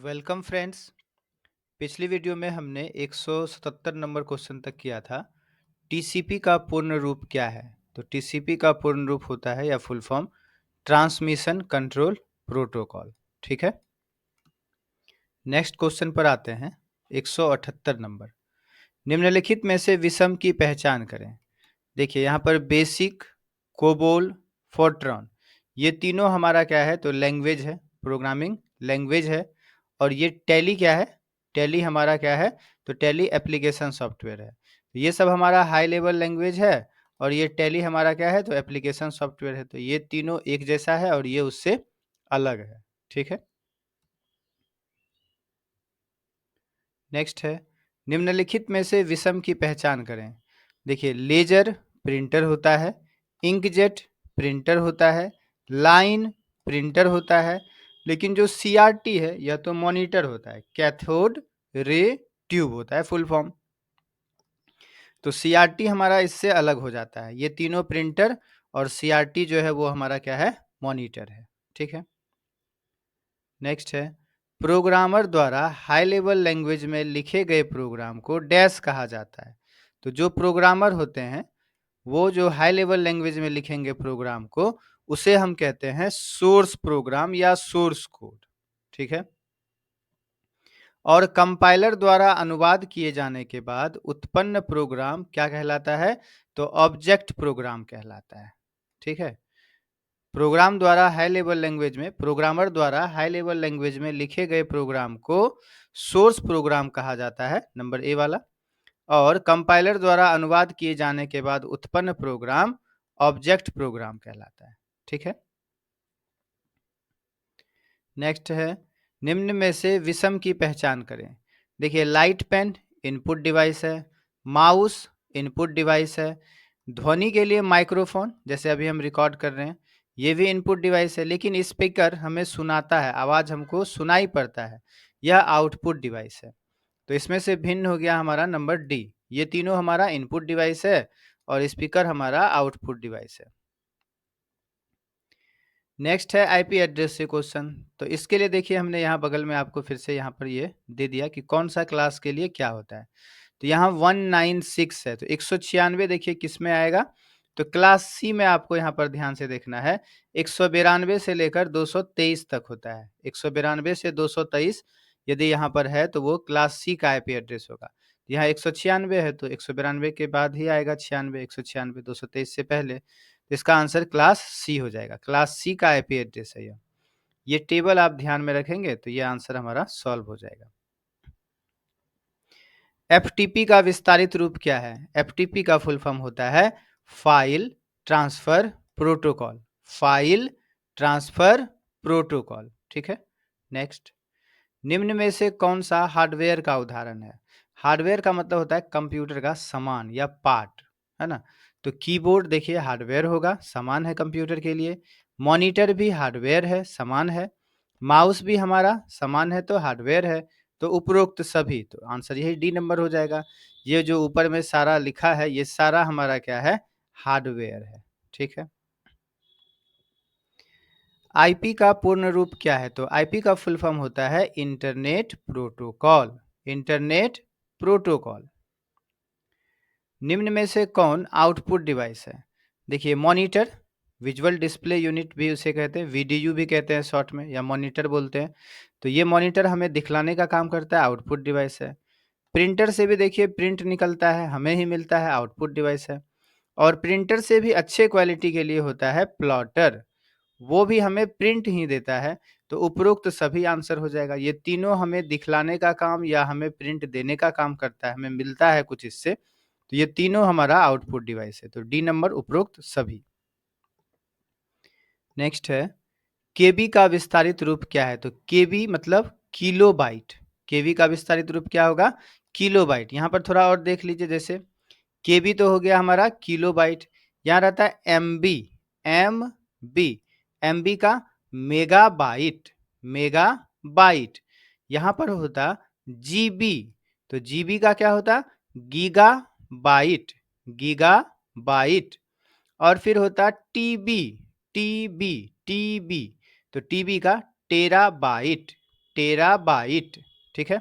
Welcome friends. पिछली video में हमने 177 नंबर क्वेश्चन तक किया था। टीसीपी का पूर्ण रूप क्या है? तो टीसीपी का पूर्ण रूप होता है या full form transmission control protocol. ठीक है, नेक्स्ट क्वेश्चन पर आते हैं। 178 नंबर, निम्नलिखित में से विषम की पहचान करें। देखिए यहाँ पर बेसिक, कोबोल, फोर्ट्रॉन, ये तीनों हमारा क्या है? तो लैंग्वेज है, प्रोग्रामिंग लैंग्वेज है। और ये टैली क्या है? टैली हमारा क्या है? तो टैली एप्लीकेशन सॉफ्टवेयर है। तो ये सब हमारा हाई लेवल लैंग्वेज है और ये टैली हमारा क्या है? तो एप्लीकेशन सॉफ्टवेयर है। तो ये तीनों एक जैसा है और ये उससे अलग है। ठीक है, नेक्स्ट है, निम्नलिखित में से विषम की पहचान करें। देखिए लेजर प्रिंटर होता है, इंकजेट प्रिंटर होता है, लाइन प्रिंटर होता है, लेकिन जो सीआरटी है यह तो मॉनिटर होता है, कैथोड रे ट्यूब होता है फुल फॉर्म। तो सीआरटी हमारा इससे अलग हो जाता है। ये तीनों प्रिंटर और सीआरटी जो है वो हमारा क्या है? मॉनिटर है। ठीक है, नेक्स्ट है, प्रोग्रामर द्वारा हाई लेवल लैंग्वेज में लिखे गए प्रोग्राम को डैश कहा जाता है। तो जो प्रोग्रामर होते हैं वो जो हाई लेवल लैंग्वेज में लिखेंगे प्रोग्राम को, उसे हम कहते हैं सोर्स प्रोग्राम या सोर्स कोड। ठीक है, और कंपाइलर द्वारा अनुवाद किए जाने के बाद उत्पन्न प्रोग्राम क्या कहलाता है? तो ऑब्जेक्ट प्रोग्राम कहलाता है। ठीक है, प्रोग्राम द्वारा हाई लेवल लैंग्वेज में, प्रोग्रामर द्वारा हाई लेवल लैंग्वेज में लिखे गए प्रोग्राम को सोर्स प्रोग्राम कहा जाता है, नंबर ए वाला। और कंपाइलर द्वारा अनुवाद किए जाने के बाद उत्पन्न प्रोग्राम ऑब्जेक्ट प्रोग्राम कहलाता है। ठीक है, नेक्स्ट है, निम्न में से विषम की पहचान करें। देखिए लाइट पेन इनपुट डिवाइस है, माउस इनपुट डिवाइस है, ध्वनि के लिए माइक्रोफोन जैसे अभी हम रिकॉर्ड कर रहे हैं ये भी इनपुट डिवाइस है, लेकिन स्पीकर हमें सुनाता है, आवाज हमको सुनाई पड़ता है, यह आउटपुट डिवाइस है। तो इसमें से भिन्न हो गया हमारा नंबर डी। ये तीनों हमारा इनपुट डिवाइस है और स्पीकर हमारा आउटपुट डिवाइस है। नेक्स्ट है आईपी एड्रेस से क्वेश्चन। तो इसके लिए देखिए हमने यहाँ बगल में आपको फिर से यहाँ पर ये दे दिया कि कौन सा क्लास के लिए क्या होता है। तो यहाँ 196 है, तो 196 देखिए किस में आएगा? तो क्लास सी में आपको यहाँ पर ध्यान से देखना है। 192 से लेकर 223 तक होता है। 192 से 223 यदि यहाँ पर है तो वो क्लास सी का आईपी एड्रेस होगा। यहाँ 196 है तो 192 के बाद ही आएगा 96, 196 223 से पहले। तो इसका आंसर क्लास सी हो जाएगा। क्लास सी का आईपी एड्रेस है यह। ये टेबल आप ध्यान में रखेंगे तो ये आंसर हमारा सॉल्व हो जाएगा। एफटीपी का विस्तारित रूप क्या है? एफटीपी का फुल फॉर्म होता है file transfer protocol. File transfer protocol. ठीक है, नेक्स्ट, निम्न में से कौन सा हार्डवेयर का उदाहरण है? हार्डवेयर का मतलब होता है कंप्यूटर का सामान या पार्ट, है ना? तो कीबोर्ड देखिए हार्डवेयर होगा, सामान है कंप्यूटर के लिए। मॉनिटर भी हार्डवेयर है, सामान है। माउस भी हमारा सामान है तो हार्डवेयर है। तो उपरोक्त सभी, तो आंसर यही डी नंबर हो जाएगा। ये जो ऊपर में सारा लिखा है ये सारा हमारा क्या है? हार्डवेयर है। ठीक है, आईपी का पूर्ण रूप क्या है? तो आईपी का फुल फॉर्म होता है इंटरनेट प्रोटोकॉल। Internet protocol. निम्न में से कौन आउटपुट डिवाइस है? देखिए मॉनिटर, विजुअल डिस्प्ले यूनिट भी उसे कहते हैं, वीडीयू भी कहते हैं शॉर्ट में, या मॉनिटर बोलते हैं। तो ये मॉनिटर हमें दिखलाने का काम करता है, आउटपुट डिवाइस है। प्रिंटर से भी देखिए प्रिंट निकलता है, हमें ही मिलता है, आउटपुट डिवाइस है। और प्रिंटर से भी अच्छे क्वालिटी के लिए होता है प्लॉटर, वो भी हमें प्रिंट ही देता है। तो उपरोक्त सभी आंसर हो जाएगा। ये तीनों हमें दिखलाने का काम या हमें प्रिंट देने का काम करता है, हमें मिलता है कुछ इससे। तो ये तीनों हमारा आउटपुट डिवाइस है। तो डी नंबर उपरोक्त सभी। नेक्स्ट है, केबी का विस्तारित रूप क्या है? तो केबी मतलब किलो बाइट। केबी का विस्तारित रूप क्या होगा? Kilo byte. यहाँ पर थोड़ा और देख लीजिए, जैसे केबी तो हो गया हमारा किलो बाइट, यहाँ रहता है एमबी। एमबी, एमबी का मेगा बाइट। Megabyte. यहाँ पर होता जीबी, तो जीबी का क्या होता? Gigabyte. Gigabyte. और फिर होता टीबी। टीबी, टीबी, तो टीबी का टेरा बाइट। टेराबाइट। ठीक है।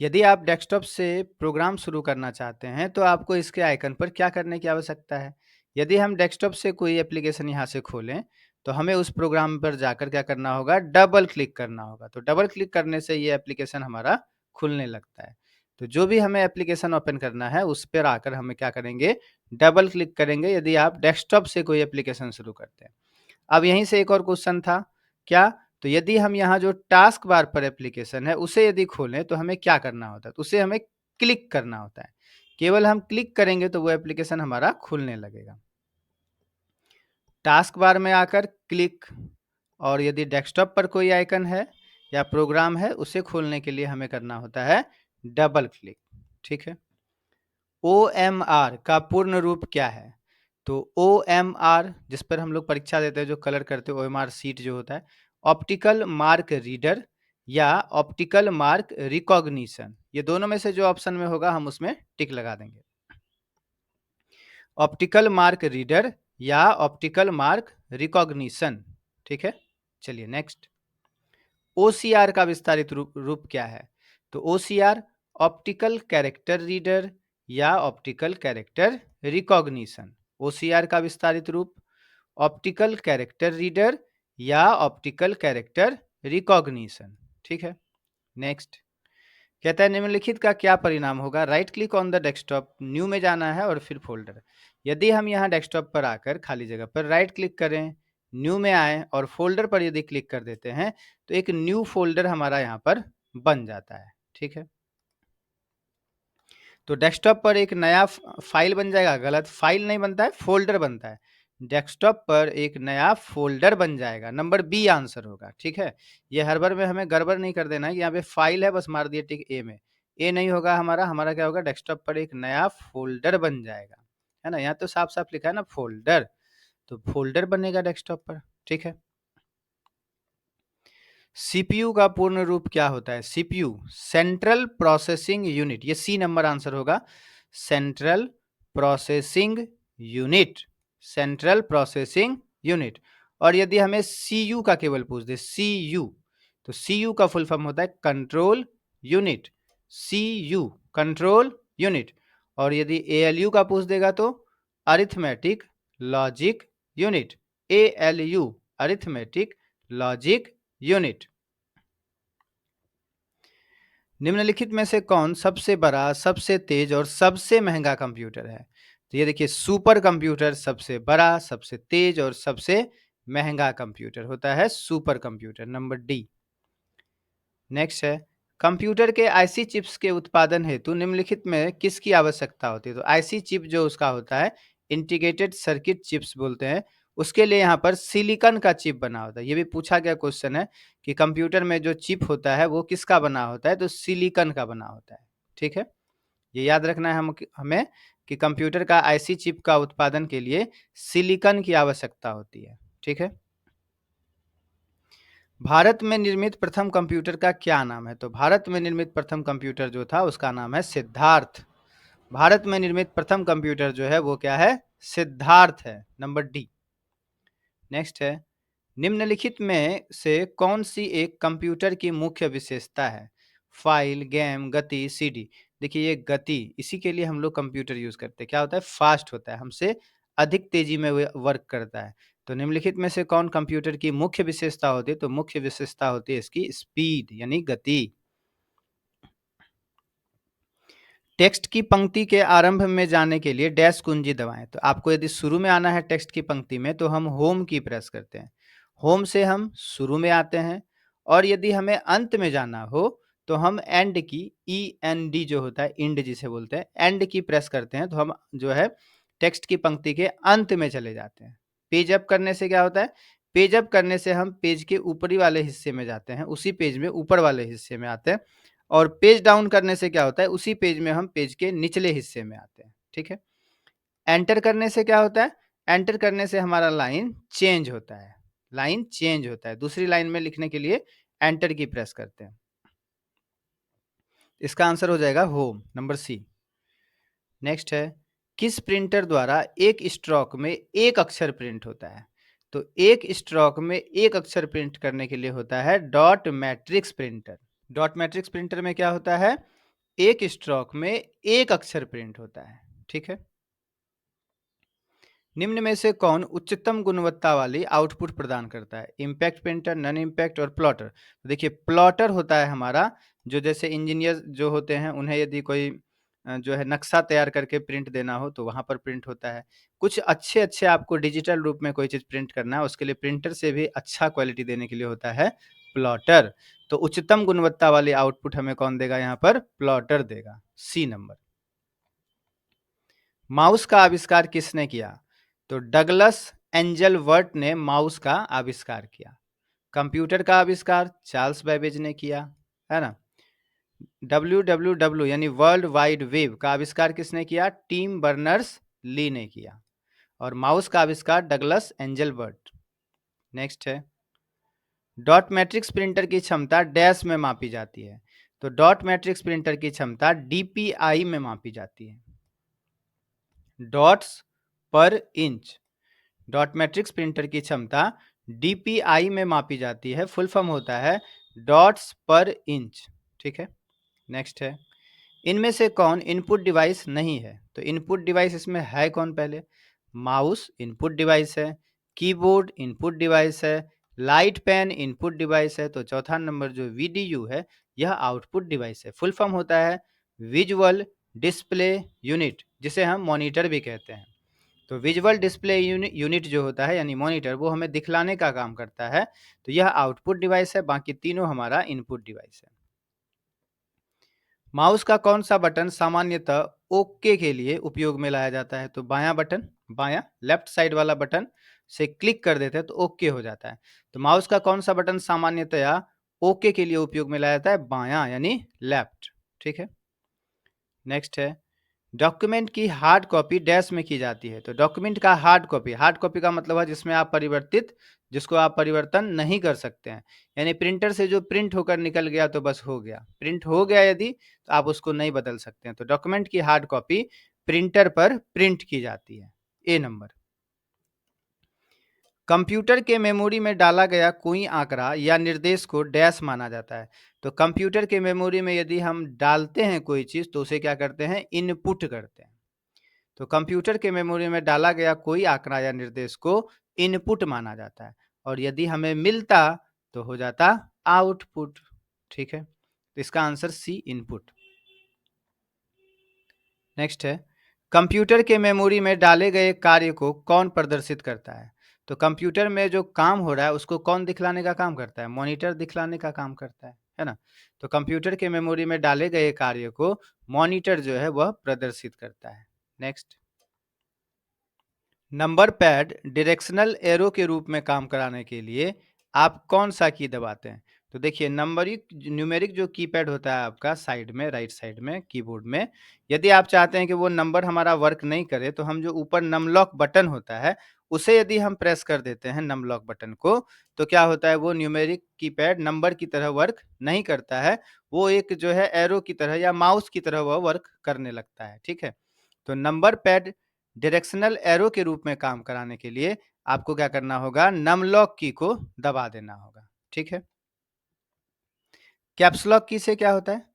यदि आप डेस्कटॉप से प्रोग्राम शुरू करना चाहते हैं तो आपको इसके आइकन पर क्या करने की आवश्यकता है। यदि हम डेस्कटॉप से कोई एप्लीकेशन यहाँ से खोलें तो हमें उस प्रोग्राम पर जाकर क्या करना होगा, डबल क्लिक करना होगा। तो डबल क्लिक करने से ये एप्लीकेशन हमारा खुलने लगता है। तो जो भी हमें एप्लीकेशन ओपन करना है उस पर आकर हमें क्या करेंगे, डबल क्लिक करेंगे यदि आप डेस्कटॉप से कोई एप्लीकेशन शुरू करते हैं। अब यहीं से एक और क्वेश्चन था, क्या? तो यदि हम यहाँ जो टास्क बार पर एप्लीकेशन है उसे यदि खोलें तो हमें क्या करना होता है, तो उसे हमें क्लिक करना होता है। केवल हम क्लिक करेंगे तो वो एप्लीकेशन हमारा खुलने लगेगा। टास्क बार में आकर क्लिक, और यदि डेस्कटॉप पर कोई आइकन है या प्रोग्राम है उसे खोलने के लिए हमें करना होता है डबल क्लिक। ठीक है। OMR का पूर्ण रूप क्या है? तो OMR, जिस पर हम लोग परीक्षा देते हैं, जो कलर करते हैं, OMR सीट जो होता है, ऑप्टिकल मार्क रीडर या ऑप्टिकल मार्क रिकॉग्निशन, ये दोनों में से जो ऑप्शन में होगा हम उसमें टिक लगा देंगे। ऑप्टिकल मार्क रीडर या ऑप्टिकल मार्क रिकॉग्निशन। ठीक है। चलिए नेक्स्ट। OCR का विस्तारित रूप क्या है? तो OCR ऑप्टिकल कैरेक्टर रीडर या ऑप्टिकल कैरेक्टर रिकॉग्निशन। OCR का विस्तारित रूप ऑप्टिकल कैरेक्टर रीडर या ऑप्टिकल कैरेक्टर रिकॉग्निशन। ठीक है। नेक्स्ट कहता है निम्नलिखित का क्या परिणाम होगा? Right click on the desktop, new में जाना है और फिर फोल्डर। यदि हम यहाँ डेस्कटॉप पर आकर खाली जगह पर राइट क्लिक करें, न्यू में आए और फोल्डर पर यदि क्लिक कर देते हैं तो एक न्यू फोल्डर हमारा यहाँ पर बन जाता है। ठीक है। तो डेस्कटॉप पर एक नया फाइल बन जाएगा, गलत, फाइल नहीं बनता है, फोल्डर बनता है। डेस्कटॉप पर एक नया फोल्डर बन जाएगा, नंबर बी आंसर होगा। ठीक है। ये हर बार में हमें गड़बड़ नहीं कर देना है कि यहाँ पे फाइल है बस मार दिए टिक ए में, ए नहीं होगा हमारा। हमारा क्या होगा, डेस्कटॉप पर एक नया फोल्डर बन जाएगा, है ना। यहाँ तो साफ साफ लिखा है ना फोल्डर, तो फोल्डर बनेगा डेस्कटॉप पर। ठीक है। सीपीयू का पूर्ण रूप क्या होता है? सीपीयू सेंट्रल प्रोसेसिंग यूनिट, ये सी नंबर आंसर होगा, central processing unit, central processing unit. और यदि हमें सीयू का केवल पूछ दे, सीयू, तो सीयू का फुल फॉर्म होता है control unit, CU control unit. और यदि एएलयू का पूछ देगा तो arithmetic logic unit, ALU arithmetic logic unit. निम्नलिखित में से कौन सबसे बड़ा, सबसे तेज और सबसे महंगा कंप्यूटर है? तो ये देखिए, सुपर कंप्यूटर सबसे बड़ा, सबसे तेज और सबसे महंगा कंप्यूटर होता है super computer, number D. Next है, कंप्यूटर के आईसी चिप्स के उत्पादन हेतु निम्नलिखित में किसकी आवश्यकता होती है? तो आईसी चिप जो उसका होता है, इंटीग्रेटेड सर्किट चिप्स बोलते हैं, उसके लिए यहाँ पर सिलिकॉन का चिप बना होता है। ये भी पूछा गया क्वेश्चन है कि कंप्यूटर में जो चिप होता है वो किसका बना होता है, तो सिलिकॉन का बना होता है। ठीक है। ये याद रखना है हमें कि कंप्यूटर का आईसी चिप का उत्पादन के लिए सिलिकॉन की आवश्यकता होती है। ठीक है। भारत में निर्मित प्रथम कंप्यूटर का क्या नाम है? तो भारत में निर्मित प्रथम कंप्यूटर जो था उसका नाम है सिद्धार्थ। भारत में निर्मित प्रथम कंप्यूटर जो है वो क्या है? सिद्धार्थ है, नंबर डी। नेक्स्ट है, निम्नलिखित में से कौन सी एक कंप्यूटर की मुख्य विशेषता है? फाइल, गेम, गति, सीडी। देखिए ये गति, इसी के लिए हम लोग कंप्यूटर यूज करते हैं। क्या होता है? फास्ट होता है, हमसे अधिक तेजी में वर्क करता है। तो निम्नलिखित में से कौन कंप्यूटर की मुख्य विशेषता होती है? तो मुख्य विशेषता होती है इसकी स्पीड यानी गति। टेक्स्ट की पंक्ति के आरंभ में जाने के लिए डैश कुंजी दबाएं। तो आपको यदि शुरू में आना है टेक्स्ट की पंक्ति में तो हम होम की प्रेस करते हैं, होम से हम शुरू में आते हैं। और यदि हमें अंत में जाना हो तो हम एंड की, END जो होता है, इंड जिसे बोलते हैं, एंड की प्रेस करते हैं तो हम जो है टेक्स्ट की पंक्ति के अंत में चले जाते हैं। पेज अप करने से क्या होता है? पेज अप करने से हम पेज के ऊपरी वाले हिस्से में जाते हैं, उसी पेज में ऊपर वाले हिस्से में आते हैं। और पेज डाउन करने से क्या होता है? उसी पेज में हम पेज के निचले हिस्से में आते हैं। ठीक है। एंटर करने से क्या होता है? एंटर करने से हमारा लाइन चेंज होता है, लाइन चेंज होता है, दूसरी लाइन में लिखने के लिए एंटर की प्रेस करते हैं। इसका आंसर हो जाएगा होम, नंबर सी। नेक्स्ट है, किस प्रिंटर द्वारा एक स्ट्रोक में एक अक्षर प्रिंट होता है? तो एक स्ट्रोक में एक अक्षर प्रिंट करने के लिए होता है dot matrix printer. Dot matrix printer में क्या होता है, एक स्ट्रोक में एक अक्षर प्रिंट होता है। ठीक है। निम्न में से कौन उच्चतम गुणवत्ता वाली आउटपुट प्रदान करता है, इम्पैक्ट प्रिंटर, नन इम्पैक्ट और प्लॉटर। तो देखिए प्लॉटर होता है हमारा, जो जैसे इंजीनियर जो होते हैं उन्हें यदि कोई जो है नक्शा तैयार करके प्रिंट देना हो तो वहां पर प्रिंट होता है। कुछ अच्छे अच्छे आपको डिजिटल रूप में कोई चीज प्रिंट करना है, उसके लिए प्रिंटर से भी अच्छा क्वालिटी देने के लिए होता है प्लॉटर। तो उच्चतम गुणवत्ता वाली आउटपुट हमें कौन देगा, यहाँ पर प्लॉटर देगा, सी नंबर। माउस का आविष्कार किसने किया, तो डगलस एंजलवर्ट ने माउस का आविष्कार किया। कंप्यूटर का आविष्कार चार्ल्स बेबेज ने किया, है ना। WWW यानी वर्ल्ड वाइड वेब का आविष्कार किसने किया, टिम बर्नर्स ली ने किया। और माउस का आविष्कार डगलस एंजलवर्ट। नेक्स्ट है, डॉट मैट्रिक्स प्रिंटर की क्षमता डैश में मापी जाती है। तो डॉट मैट्रिक्स प्रिंटर की क्षमता DPI में मापी जाती है, डॉट्स पर इंच। डॉट मैट्रिक्स प्रिंटर की क्षमता DPI में मापी जाती है, फुल फॉर्म होता है डॉट्स पर इंच। ठीक है। नेक्स्ट है, इनमें से कौन इनपुट डिवाइस नहीं है, तो इनपुट डिवाइस इसमें है कौन, पहले माउस इनपुट डिवाइस है, कीबोर्ड इनपुट डिवाइस है, लाइट पेन इनपुट डिवाइस है, तो चौथा नंबर जो VDU है यह आउटपुट डिवाइस है। फुल फॉर्म होता है विजुअल डिस्प्ले यूनिट, जिसे हम मॉनिटर भी कहते हैं। तो विजुअल डिस्प्ले यूनिट जो होता है यानी मॉनिटर, वो हमें दिखलाने का काम करता है, तो यह आउटपुट डिवाइस है, बाकी तीनों हमारा इनपुट डिवाइस है। माउस का कौन सा बटन सामान्यतः ओके के लिए उपयोग में लाया जाता है, तो बायां बटन, बायां लेफ्ट साइड वाला बटन से क्लिक कर देते हैं तो ओके हो जाता है। तो माउस का कौन सा बटन सामान्यतया ओके के लिए उपयोग में लाया जाता है, बायां यानी लेफ्ट। ठीक है। नेक्स्ट है, डॉक्यूमेंट की हार्ड कॉपी डैश में की जाती है। तो डॉक्यूमेंट का हार्ड कॉपी का मतलब है जिसमें आप जिसको आप परिवर्तन नहीं कर सकते हैं, यानी प्रिंटर से जो प्रिंट होकर निकल गया तो बस हो गया, प्रिंट हो गया यदि तो आप उसको नहीं बदल सकते हैं। तो डॉक्यूमेंट की हार्ड कॉपी प्रिंटर पर प्रिंट की जाती है, ए नंबर। कंप्यूटर के मेमोरी में डाला गया कोई आंकड़ा या निर्देश को डैश माना जाता है। तो कंप्यूटर के मेमोरी में यदि हम डालते हैं कोई चीज तो उसे क्या करते हैं, इनपुट करते हैं। तो कंप्यूटर के मेमोरी में डाला गया कोई आंकड़ा या निर्देश को इनपुट माना जाता है, और यदि हमें मिलता तो हो जाता आउटपुट। ठीक है। तो इसका आंसर सी, इनपुट। नेक्स्ट है, कंप्यूटर के मेमोरी में डाले गए कार्य को कौन प्रदर्शित करता है। तो कंप्यूटर में जो काम हो रहा है उसको कौन दिखलाने का काम करता है, मॉनिटर दिखलाने का काम करता है ना। तो कंप्यूटर के मेमोरी में डाले गए कार्य को मॉनिटर जो है वह प्रदर्शित करता है। Next, number pad directional arrow के रूप में काम कराने के लिए आप कौन सा की दबाते हैं। तो देखिए नंबरिक न्यूमेरिक जो कीपैड होता है आपका साइड में, राइट साइड में कीबोर्ड में, यदि आप चाहते हैं कि वो नंबर हमारा वर्क नहीं करे तो हम जो ऊपर नमलॉक बटन होता है उसे यदि हम प्रेस कर देते हैं नमलॉक बटन को, तो क्या होता है, वो न्यूमेरिक कीपैड नंबर की तरह वर्क नहीं करता है, वो एक जो है एरो की तरह या माउस की तरह वह वर्क करने लगता है। ठीक है। तो नंबर पैड डायरेक्शनल एरो के रूप में काम कराने के लिए आपको क्या करना होगा, नमलॉक की को दबा देना होगा। ठीक है। कैप्स लॉक की से क्या होता है,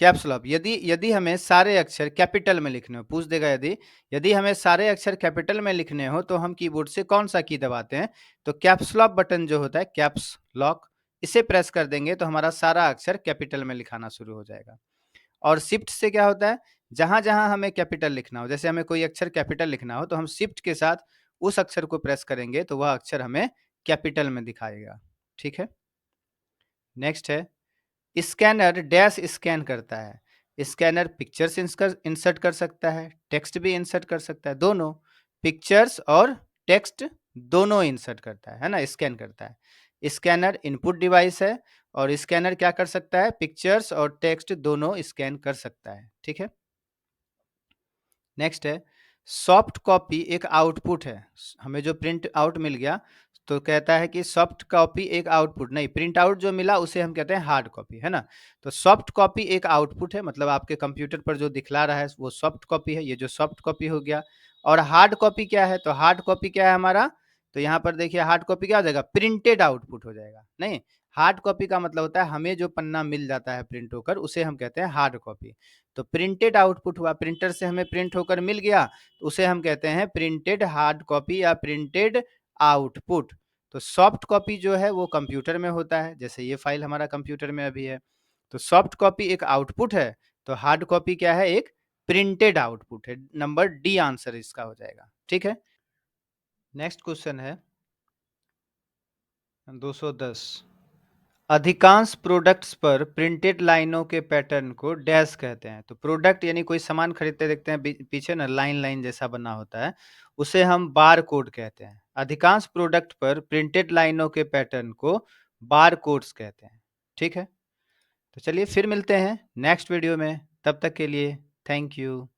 कैप्स लॉक यदि यदि हमें सारे अक्षर कैपिटल में लिखने हो, पूछ देगा यदि यदि हमें सारे अक्षर कैपिटल में लिखने हो तो हम कीबोर्ड से कौन सा की दबाते हैं, तो कैप्स लॉक बटन जो होता है, कैप्स लॉक, इसे प्रेस कर देंगे तो हमारा सारा अक्षर कैपिटल में लिखाना शुरू हो जाएगा। और शिफ्ट से क्या होता है, जहां जहां हमें कैपिटल लिखना हो, जैसे हमें कोई अक्षर कैपिटल लिखना हो तो हम शिफ्ट के साथ उस अक्षर को प्रेस करेंगे तो वह अक्षर हमें कैपिटल में दिखाएगा। ठीक है। नेक्स्ट है, स्कैनर डैश स्कैन करता है। स्कैनर पिक्चर्स इंसर्ट कर सकता है, टेक्स्ट भी इंसर्ट कर सकता है, दोनों पिक्चर्स और टेक्स्ट दोनों इंसर्ट करता है ना, स्कैन करता है। स्कैनर इनपुट डिवाइस है और स्कैनर क्या कर सकता है, पिक्चर्स और टेक्स्ट दोनों स्कैन कर सकता है। ठीक है। नेक्स्ट है, सॉफ्ट कॉपी एक आउटपुट है। हमें जो प्रिंट आउट मिल गया तो कहता है कि सॉफ्ट कॉपी एक आउटपुट नहीं, प्रिंट आउट जो मिला उसे हम कहते हैं हार्ड कॉपी, है ना। तो सॉफ्ट कॉपी एक आउटपुट है, मतलब आपके कंप्यूटर पर जो दिखला रहा है वो सॉफ्ट कॉपी है, ये जो सॉफ्ट कॉपी हो गया। और हार्ड कॉपी क्या है, तो हार्ड कॉपी क्या है हमारा, तो यहाँ पर देखिए हार्ड कॉपी क्या हो जाएगा, प्रिंटेड आउटपुट हो जाएगा। नहीं, हार्ड कॉपी का मतलब होता है हमें जो पन्ना मिल जाता है प्रिंट होकर, उसे हम कहते हैं हार्ड कॉपी। तो प्रिंटेड आउटपुट हुआ, प्रिंटर से हमें प्रिंट होकर मिल गया, तो उसे हम कहते हैं प्रिंटेड हार्ड कॉपी या प्रिंटेड आउटपुट। तो सॉफ्ट कॉपी जो है वो कंप्यूटर में होता है, जैसे ये फाइल हमारा कंप्यूटर में अभी है। तो सॉफ्ट कॉपी एक आउटपुट है, तो हार्ड कॉपी क्या है, एक प्रिंटेड आउटपुट है। नंबर डी आंसर इसका हो जाएगा। ठीक है, नेक्स्ट क्वेश्चन है 210। अधिकांश प्रोडक्ट्स पर प्रिंटेड लाइनों के पैटर्न को डैश कहते हैं। तो प्रोडक्ट यानी कोई सामान खरीदते देखते हैं पीछे ना लाइन लाइन जैसा बना होता है, उसे हम बार कोड कहते हैं। अधिकांश प्रोडक्ट पर प्रिंटेड लाइनों के पैटर्न को बार कोड्स कहते हैं। ठीक है, तो चलिए फिर मिलते हैं नेक्स्ट वीडियो में, तब तक के लिए थैंक यू।